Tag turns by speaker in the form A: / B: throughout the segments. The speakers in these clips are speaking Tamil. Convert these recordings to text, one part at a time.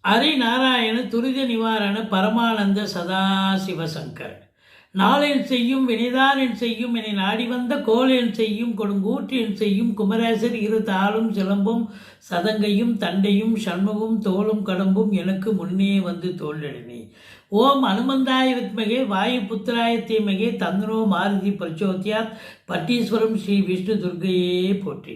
A: ஹரிநாராயண துரித நிவாரண பரமானந்த சதாசிவசங்கர் நாளென் செய்யும் வினைதானென் செய்யும் என நாடி வந்த கோலென் செய்யும் கொடுங்கூற்றின் செய்யும் குமரேசர் இரு தாளும் சிலம்பும் சதங்கையும் தண்டையும் சண்முகம் தோளும் கடம்பும் எனக்கு முன்னே வந்து தோன்றடினே. ஓம் அனுமந்தாய வித்மகே வாயு புத்திராய தீமகே தந்தனோ மாருதி பிரச்சோத்யாத் பட்டீஸ்வரம் ஸ்ரீ விஷ்ணு துர்கையே போற்றி.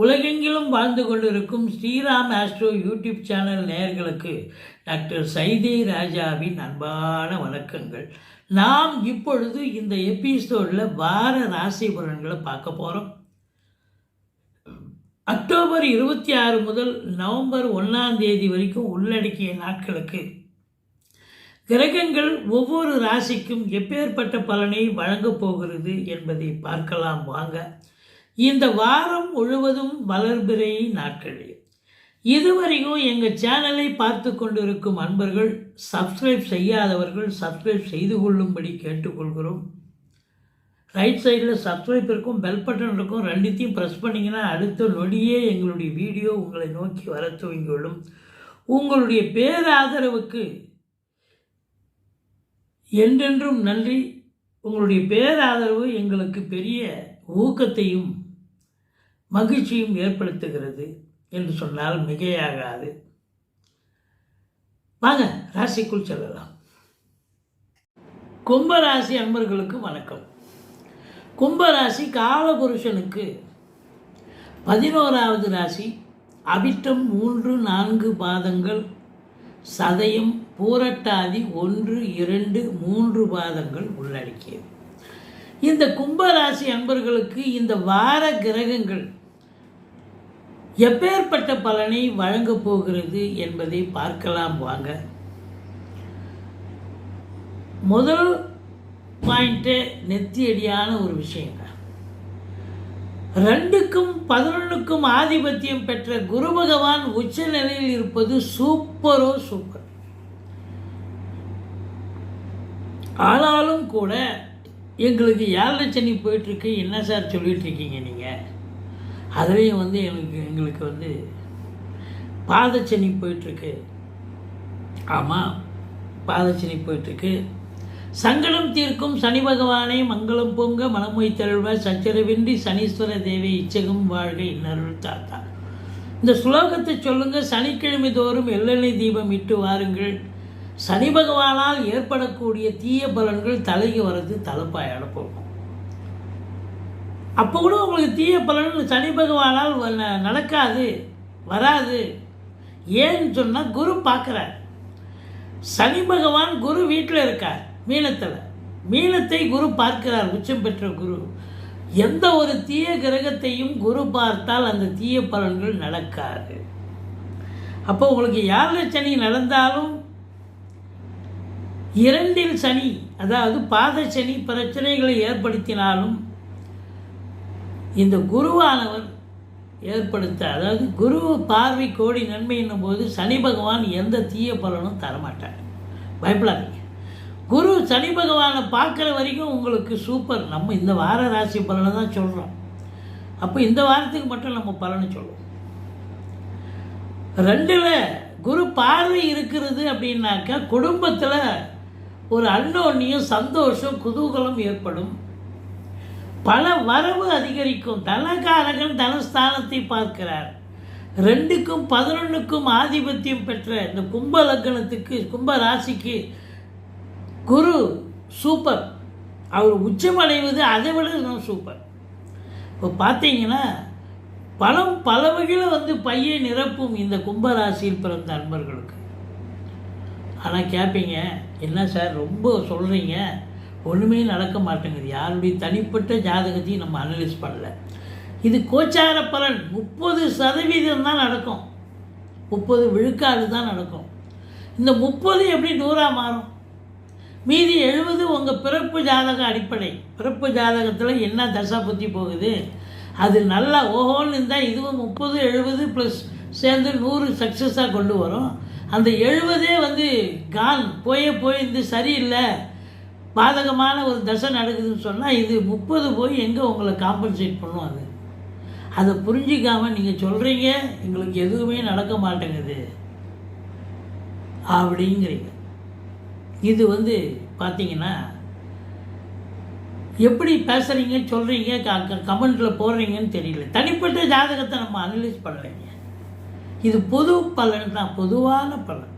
A: உலகெங்கிலும் வாழ்ந்து கொண்டிருக்கும் ஸ்ரீராம் ஆஸ்ட்ரோ யூடியூப் சேனல் நேயர்களுக்கு டாக்டர் சைதை ராஜாவின் அன்பான வணக்கங்கள். நாம் இப்பொழுது இந்த எபிசோடில் வார ராசி பலன்களை பார்க்க போகிறோம். அக்டோபர் 26 முதல் நவம்பர் 1 வரைக்கும் உள்ளடக்கிய நாட்களுக்கு கிரகங்கள் ஒவ்வொரு ராசிக்கும் எப்பேற்பட்ட பலனை வழங்கப் போகிறது என்பதை பார்க்கலாம் வாங்க. இந்த வாரம் முழுவதும் வளர்பிறை நாட்களே. இதுவரைக்கும் எங்கள் சேனலை பார்த்து கொண்டிருக்கும் அன்பர்கள், சப்ஸ்கிரைப் செய்யாதவர்கள் சப்ஸ்கிரைப் செய்து கொள்ளும்படி கேட்டுக்கொள்கிறோம். ரைட் சைடில் சப்ஸ்கிரைப் இருக்கும், பெல் பட்டன் இருக்கும், ரெண்டுத்தையும் ப்ரெஸ் பண்ணிங்கன்னா அடுத்த நொடியே எங்களுடைய வீடியோ உங்களை நோக்கி வர துவங்கிவிடும். உங்களுடைய பேராதரவுக்கு என்றென்றும் நன்றி. உங்களுடைய பேராதரவு எங்களுக்கு பெரிய ஊக்கத்தையும் மகிழ்ச்சியும் ஏற்படுத்துகிறது என்று சொன்னால் மிகையாகாது. வாங்க ராசிக்குள் செல்லலாம். கும்பராசி அன்பர்களுக்கு வணக்கம். கும்பராசி காலபுருஷனுக்கு 11வது ராசி. அவிட்டம் 3, 4 பாதங்கள், சதயம், பூரட்டாதி 1, 2, 3 பாதங்கள் உள்ளடக்கியது. இந்த கும்பராசி அன்பர்களுக்கு இந்த வார கிரகங்கள் எப்பேற்பட்ட பலனை வழங்கப் போகிறது என்பதை பார்க்கலாம் வாங்க. முதல் பாயிண்ட்டு நெத்தியடியான ஒரு விஷயங்க. 2க்கும் 11க்கும் ஆதிபத்தியம் பெற்ற குரு பகவான் உச்ச நிலையில் இருப்பது சூப்பரோ சூப்பர். ஆனாலும் கூட எங்களுக்கு 7 சனி போயிட்டுருக்கு, என்ன சார் சொல்லிகிட்ருக்கீங்க நீங்கள்? அதுலேயும் எங்களுக்கு பாதச்சனி போயிட்டுருக்கு. ஆமாம், பாதச்சனி போயிட்டுருக்கு. சங்கடம் தீர்க்கும் சனி பகவானை மங்களம் பொங்க மனமொய் தருள்வாய் சச்சரவின்றி சனீஸ்வர தேவை இச்சகம் வாழ்க இன்னருள் தாத்தா. இந்த ஸ்லோகத்தை சொல்லுங்கள். சனிக்கிழமை தோறும் எள்ளெண்ணெய் தீபம் இட்டு வாருங்கள். சனி பகவானால் ஏற்படக்கூடிய தீய பலன்கள் தலைக்கு வர்றது தலைப்பாயோட போகும். அப்போ கூட உங்களுக்கு தீய பலன் சனி பகவானால் நடக்காது, வராது. ஏன்னு சொன்னால் குரு பார்க்குறார். சனி பகவான் குரு வீட்டில் இருக்கார் மீனத்தில். மீனத்தை குரு பார்க்கிறார், உச்சம் பெற்ற குரு. எந்த ஒரு தீய கிரகத்தையும் குரு பார்த்தால் அந்த தீய பலன்கள் நடக்காது. அப்போ உங்களுக்கு 7 சனி நடந்தாலும் 2ல் சனி, அதாவது பாத சனி பிரச்சனைகளை ஏற்படுத்தினாலும் இந்த குருவானவர் ஏற்படுத்த, அதாவது குரு பார்வை கோடி நன்மை என்னும் போது சனி பகவான் எந்த தீய பலனும் தரமாட்டார். பயப்படாதீங்க. குரு சனி பகவானை பார்க்குற வரைக்கும் உங்களுக்கு சூப்பர். நம்ம இந்த வார ராசி பலனை தான் சொல்கிறோம். அப்போ இந்த வாரத்துக்கு மட்டும் நம்ம பலனை சொல்லுவோம். 2ல் குரு பார்வை இருக்கிறது அப்படின்னாக்கா குடும்பத்தில் ஒரு அன்னோன்னியம், சந்தோஷம், குதூகலம் ஏற்படும். பல வரவு அதிகரிக்கும். தனகாரகன் தனஸ்தானத்தை பார்க்கிறார். 2க்கும் 11க்கும் ஆதிபத்தியம் பெற்ற இந்த கும்ப லக்னத்துக்கு, கும்ப ராசிக்கு குரு சூப்பர். அவர் உச்சமடைவது அதை விட இன்னும் சூப்பர். இப்போ பார்த்தீங்கன்னா பணம் பல வகையில் பையை நிரப்பும் இந்த கும்பராசியில் பிறந்த அன்பர்களுக்கு. ஆனால் கேட்பீங்க, என்ன சார் ரொம்ப சொல்கிறீங்க, ஒன்றுமே நடக்க மாட்டேங்குது. யாருடைய தனிப்பட்ட ஜாதகத்தையும் நம்ம அனலைஸ் பண்ணல. இது கோச்சார பலன் 30% தான் நடக்கும். 30 விழுக்காடு தான் நடக்கும். இந்த 30 எப்படி 100ஆக மாறும்? மீதி 70 உங்கள் பிறப்பு ஜாதக அடிப்படை. பிறப்பு ஜாதகத்தில் என்ன தசா புத்தி போகுது, அது நல்லா ஓஹோன்னு இருந்தால் இதுவும் 30, 70 ப்ளஸ் சேர்ந்து 100 சக்ஸஸாக கொண்டு வரும். அந்த 70 கான் போய் இது சரியில்லை, பாதகமான ஒரு தசை நடக்குதுன்னு சொன்னால் இது 30 போய் எங்கே உங்களை காம்பன்சேட் பண்ணும்? அதை புரிஞ்சிக்காமல் நீங்கள் சொல்கிறீங்க எங்களுக்கு எதுவுமே நடக்க மாட்டேங்குது. அப்படிங்கிறீங்க. இது பார்த்தீங்கன்னா எப்படி பேசுகிறீங்க, சொல்கிறீங்க, கமெண்ட்டில் போடுறீங்கன்னு தெரியல. தனிப்பட்ட ஜாதகத்தை நம்ம அனலைஸ் பண்ணலைங்க. இது பொது பலன் தான், பொதுவான பலன்.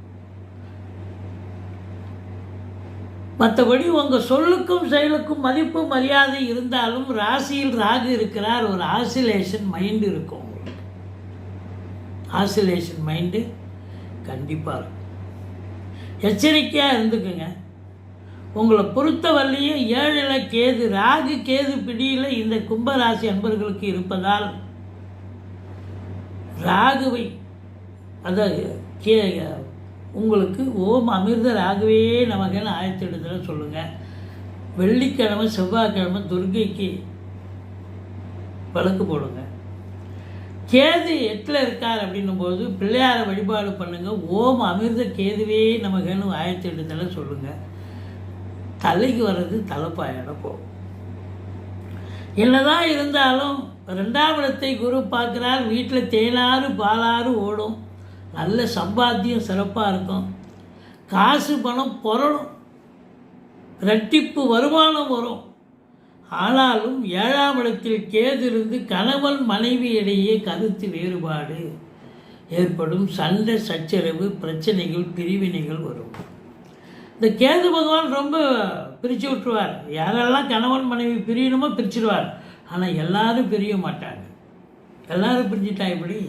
A: மற்றபடி உங்கள் சொல்லுக்கும் செயலுக்கும் மதிப்பு மரியாதை இருந்தாலும் ராசியில் ராகு இருக்கிறார், ஒரு ஆசிலேஷன் மைண்டு இருக்கும். உங்களுக்கு ஆசிலேஷன் மைண்டு கண்டிப்பாக இருக்கும். எச்சரிக்கையாக இருந்துக்குங்க. உங்களை பொறுத்தவரையும் 7ல் கேது, ராகு கேது பிடியில் இந்த கும்பராசி அன்பர்களுக்கு இருப்பதால் ராகுவை அதாவது உங்களுக்கு ஓம் அமிர்த ராகுவே நமக்குன்னு 1008 சொல்லுங்கள். வெள்ளிக்கிழமை செவ்வாய்க்கிழமை துர்க்கைக்கு வழக்கு போடுங்க. கேது 8ல் இருக்கார் அப்படின்னும்போது பிள்ளையாரை வழிபாடு பண்ணுங்கள். ஓம் அமிர்த கேதுவே நமக்குன்னு 1008 சொல்லுங்கள். தலைக்கு வர்றது தலைப்பாயோட போகும். என்னதான் இருந்தாலும் 2ஆம் இடத்தை குரு பார்க்குறார். வீட்டில் தேனாறு பாலாறு ஓடும். நல்ல சம்பாத்தியம் சிறப்பாக இருக்கும். காசு பணம் புரளும், இரட்டிப்பு வருமானம் வரும். ஆனாலும் 7ஆம் இடத்தில் கேது இருந்து கணவன் மனைவி இடையே கருத்து வேறுபாடு ஏற்படும். சண்டை சச்சரவு பிரச்சனைகள் பிரிவினைகள் வரும். இந்த கேது பகவான் ரொம்ப பிரித்து விட்டுருவார். யாரெல்லாம் கணவன் மனைவி பிரியணுமோ பிரிச்சுடுவார். ஆனால் எல்லாரும் பிரிய மாட்டாங்க. எல்லாரும் பிரிஞ்சுட்டா இப்படி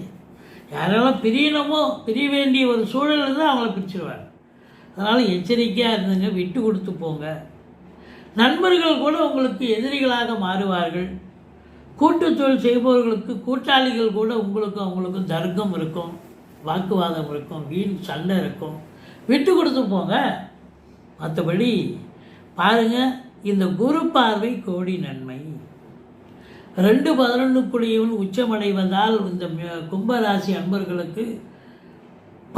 A: யாரெல்லாம் பிரியணுமோ பிரிய வேண்டிய ஒரு சூழலில் தான் அவங்கள பிரிச்சுடுவார். அதனால் எச்சரிக்கையாக இருந்துங்க, விட்டு கொடுத்து போங்க. நண்பர்கள் கூட உங்களுக்கு எதிரிகளாக மாறுவார்கள். கூட்டு தொழில் செய்பவர்களுக்கு கூட்டாளிகள் கூட உங்களுக்கும் அவங்களுக்கும் தர்க்கம் இருக்கும், வாக்குவாதம் இருக்கும், வீண் சண்டை இருக்கும். விட்டு கொடுத்து போங்க. மற்றபடி பாருங்கள், இந்த குரு பார்வை கோடி நன்மை. 2-11 உச்சமடைவதால் இந்த கும்பராசி அன்பர்களுக்கு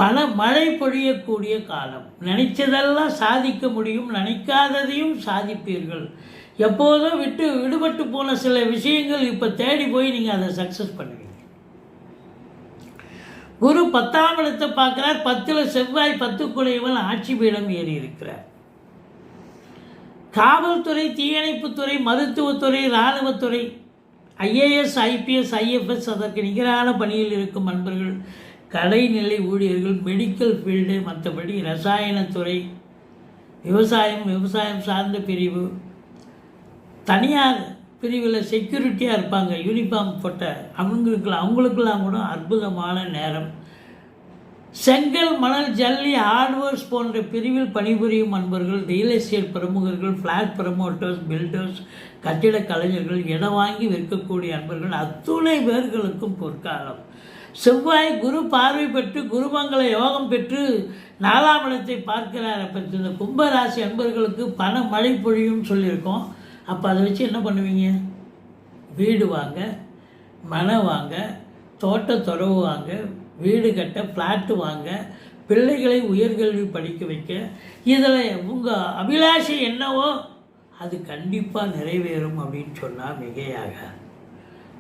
A: பல மழை பொழியக்கூடிய காலம். நினைச்சதெல்லாம் சாதிக்க முடியும், நினைக்காததையும் சாதிப்பீர்கள். எப்போதும் விடுபட்டு போன சில விஷயங்கள் இப்போ தேடி போய் நீங்கள் அதை சக்ஸஸ் பண்ணுவீங்க. குரு 10ஆம் இடத்தை பார்க்குறார். 10ல் செவ்வாய் 10 ஆட்சி பீடம் ஏறி இருக்கிறார். காவல்துறை, தீயணைப்புத்துறை, மருத்துவத்துறை, இராணுவத்துறை, IAS, IPS, IFS அதற்கு நிகரான பணியில் இருக்கும் நண்பர்கள், கடைநிலை ஊழியர்கள், மெடிக்கல் ஃபீல்டு, மற்றபடி ரசாயனத்துறை, விவசாயம் சார்ந்த பிரிவு, தனியார் பிரிவில் செக்யூரிட்டியாக இருப்பாங்க, யூனிஃபார்ம் போட்ட அவங்களுக்கெல்லாம் கூட அற்புதமான நேரம். செங்கல், மணல், ஜல்லி, ஹார்ட்வேர்ஸ் போன்ற பிரிவில் பணிபுரியும் நண்பர்கள், ரியல் எஸ்டேட் பிரமுகர்கள், ஃப்ளாட் ப்ரமோட்டர்ஸ், பில்டர்ஸ், கட்டிட கலைஞர்கள், இடம் வாங்கி விற்கக்கூடிய நண்பர்கள் அத்துணை பேர்களுக்கும் பொற்காலம். செவ்வாய் குரு பார்வை பெற்று குருமங்கள யோகம் பெற்று 4ஆம் இடத்தை பார்க்கிறார். அப்போ இந்த கும்பராசி அன்பர்களுக்கு பண மழை பொழியும் சொல்லியிருக்கோம். அப்போ அதை வச்சு என்ன பண்ணுவீங்க? வீடு வாங்க, மனை வாங்க, தோட்டத்துறவு வாங்க, வீடு கட்ட, ஃப்ளாட்டு வாங்க, பிள்ளைகளை உயர்கல்வி படிக்க வைக்க, இதில் உங்கள் அபிலாஷை என்னவோ அது கண்டிப்பாக நிறைவேறும் அப்படின்னு சொன்னால் மிகையாக.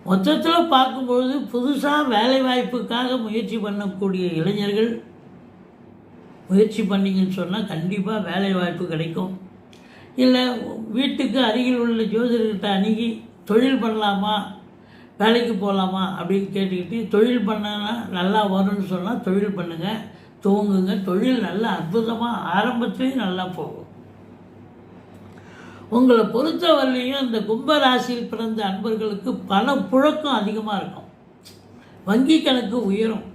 A: மொத்தத்தில் பார்க்கும்பொழுது புதுசாக வேலைவாய்ப்புக்காக முயற்சி பண்ணக்கூடிய இளைஞர்கள் முயற்சி பண்ணிங்கன்னு சொன்னால் கண்டிப்பாக வேலைவாய்ப்பு கிடைக்கும். இல்லை வீட்டுக்கு அருகில் உள்ள ஜோதிடர்கிட்ட அணுகி தொழில் பண்ணலாமா, வேலைக்கு போகலாமா அப்படின்னு கேட்டுக்கிட்டு தொழில் பண்ணனா நல்லா வரும்னு சொன்னால் தொழில் பண்ணுங்கள், துவங்குங்க. தொழில் நல்லா அற்புதமாக ஆரம்பத்துலேயும் நல்லா போகும். உங்களை பொறுத்தவரையிலையும் இந்த கும்பராசியில் பிறந்த அன்பர்களுக்கு பண புழக்கம் அதிகமாக இருக்கும். வங்கி கணக்கு உயரும்.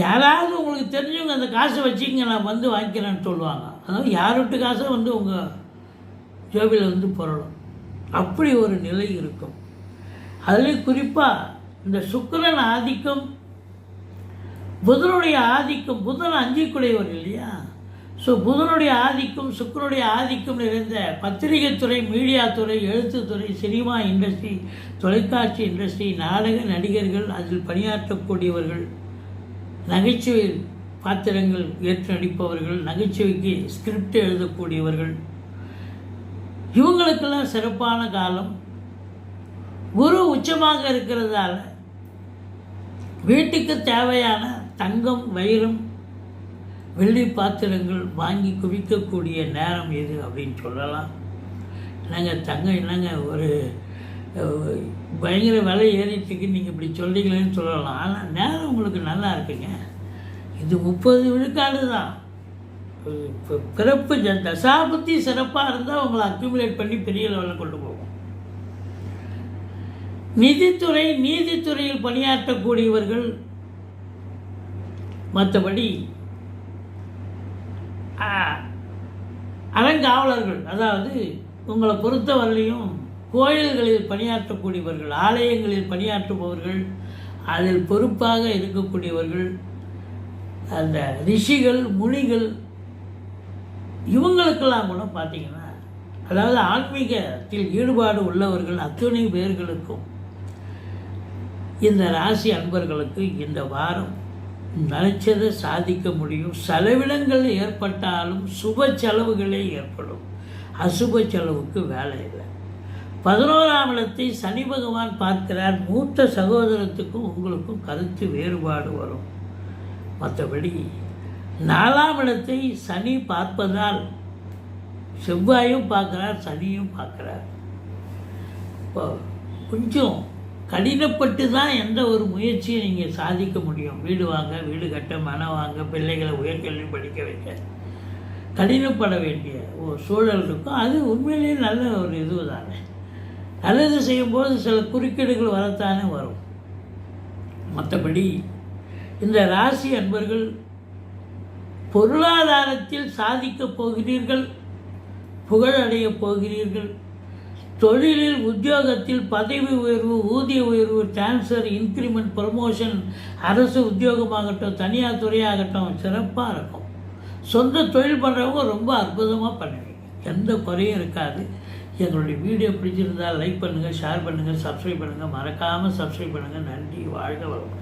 A: யாராவது உங்களுக்கு தெரிஞ்சவங்க அந்த காசை வச்சுங்க, நான் வாங்கிக்கிறேன்னு சொல்லுவாங்க. அதாவது யார் விட்டு காசை உங்கள் ஜோபியில் புரளும். அப்படி ஒரு நிலை இருக்கும். அதுலேயும் குறிப்பாக இந்த சுக்கிரன் ஆதிக்கம், புதனுடைய ஆதிக்கம், புதன் 5 இல்லையா? ஸோ புதனுடைய ஆதிக்கம், சுக்கிரனுடைய ஆதிக்கம் நிறைந்த பத்திரிகை துறை, மீடியா துறை, எழுத்துத்துறை, சினிமா இண்டஸ்ட்ரி, தொலைக்காட்சி இண்டஸ்ட்ரி, நாடக நடிகர்கள், அதில் பணியாற்றக்கூடியவர்கள், நகைச்சுவை பாத்திரங்கள் ஏற்று நடிப்பவர்கள், நகைச்சுவைக்கு ஸ்கிரிப்ட் எழுதக்கூடியவர்கள், இவங்களுக்கெல்லாம் சிறப்பான காலம். குரு உச்சமாக இருக்கிறதால வீட்டுக்கு தேவையான தங்கம், வைரம், வெள்ளி பாத்திரங்கள் வாங்கி குவிக்கக்கூடிய நேரம் எது அப்படின்னு சொல்லலாம். என்னங்க தங்கம் என்னங்க ஒரு பயங்கர விலை ஏறிட்டுருக்கு நீங்கள் இப்படி சொல்கிறீங்களேன்னு சொல்லலாம். ஆனால் நேரம் உங்களுக்கு நல்லா இருக்குங்க. இது 30 விழுக்காடு தான். இப்போ பிறப்பு தசாபத்தி சிறப்பாக இருந்தால் உங்களை அக்யூமுலேட் பண்ணி பெரிய லெவலில் கொண்டு போகும். நீதித்துறையில் பணியாற்றக்கூடியவர்கள், மற்றபடி அறங்காவலர்கள், அதாவது உங்களை பொறுத்தவரையிலையும் கோயில்களில் பணியாற்றக்கூடியவர்கள், ஆலயங்களில் பணியாற்றுபவர்கள், அதில் பொறுப்பாக இருக்கக்கூடியவர்கள், அந்த ரிஷிகள், முனிகள், இவங்களுக்கெல்லாம் கூட பார்த்தீங்கன்னா, அதாவது ஆன்மீகத்தில் ஈடுபாடு உள்ளவர்கள் அத்தனை பேர்களுக்கும், இந்த ராசி அன்பர்களுக்கு இந்த வாரம் நினைச்சதை சாதிக்க முடியும். செலவினங்கள் ஏற்பட்டாலும் சுப செலவுகளே ஏற்படும். அசுப செலவுக்கு வேலை இல்லை. 11ஆம் இடத்தை சனி பகவான் பார்க்கிறார். மூத்த சகோதரத்துக்கும் உங்களுக்கும் கருத்து வேறுபாடு வரும். மற்றபடி 4ஆம் இடத்தை சனி பார்ப்பதால் செவ்வாயும் பார்க்குறார், சனியும் பார்க்குறார். இப்போ கொஞ்சம் கடினப்பட்டு தான் எந்த ஒரு முயற்சியை நீங்கள் சாதிக்க முடியும். வீடு வாங்க, வீடு கட்ட, மனம் வாங்க, பிள்ளைகளை உயர்கல்வி படிக்க வைக்க கடினப்பட வேண்டிய ஒரு சூழல் இருக்கும். அது உண்மையிலேயே நல்ல ஒரு இது தானே. நல்லது செய்யும்போது சில குறுக்கீடுகள் வரத்தானே வரும். மற்றபடி இந்த ராசி அன்பர்கள் பொருளாதாரத்தில் சாதிக்கப் போகிறீர்கள், புகழடைய போகிறீர்கள். தொழிலில், உத்தியோகத்தில் பதவி உயர்வு, ஊதிய உயர்வு, டிரான்ஸ்ஃபர், இன்க்ரிமெண்ட், ப்ரமோஷன், அரசு உத்தியோகமாகட்டும், தனியார் துறையாகட்டும் சிறப்பாக இருக்கும். சொந்த தொழில் பண்ணுறவங்க ரொம்ப அற்புதமாக பண்ணுவீங்க. எந்த குறையும் இருக்காது. எங்களுடைய வீடியோ பிடிச்சிருந்தால் லைக் பண்ணுங்கள், ஷேர் பண்ணுங்கள், சப்ஸ்கிரைப் பண்ணுங்கள். மறக்காமல் சப்ஸ்கிரைப் பண்ணுங்கள். நன்றி. வாழ்க வளமுடன்.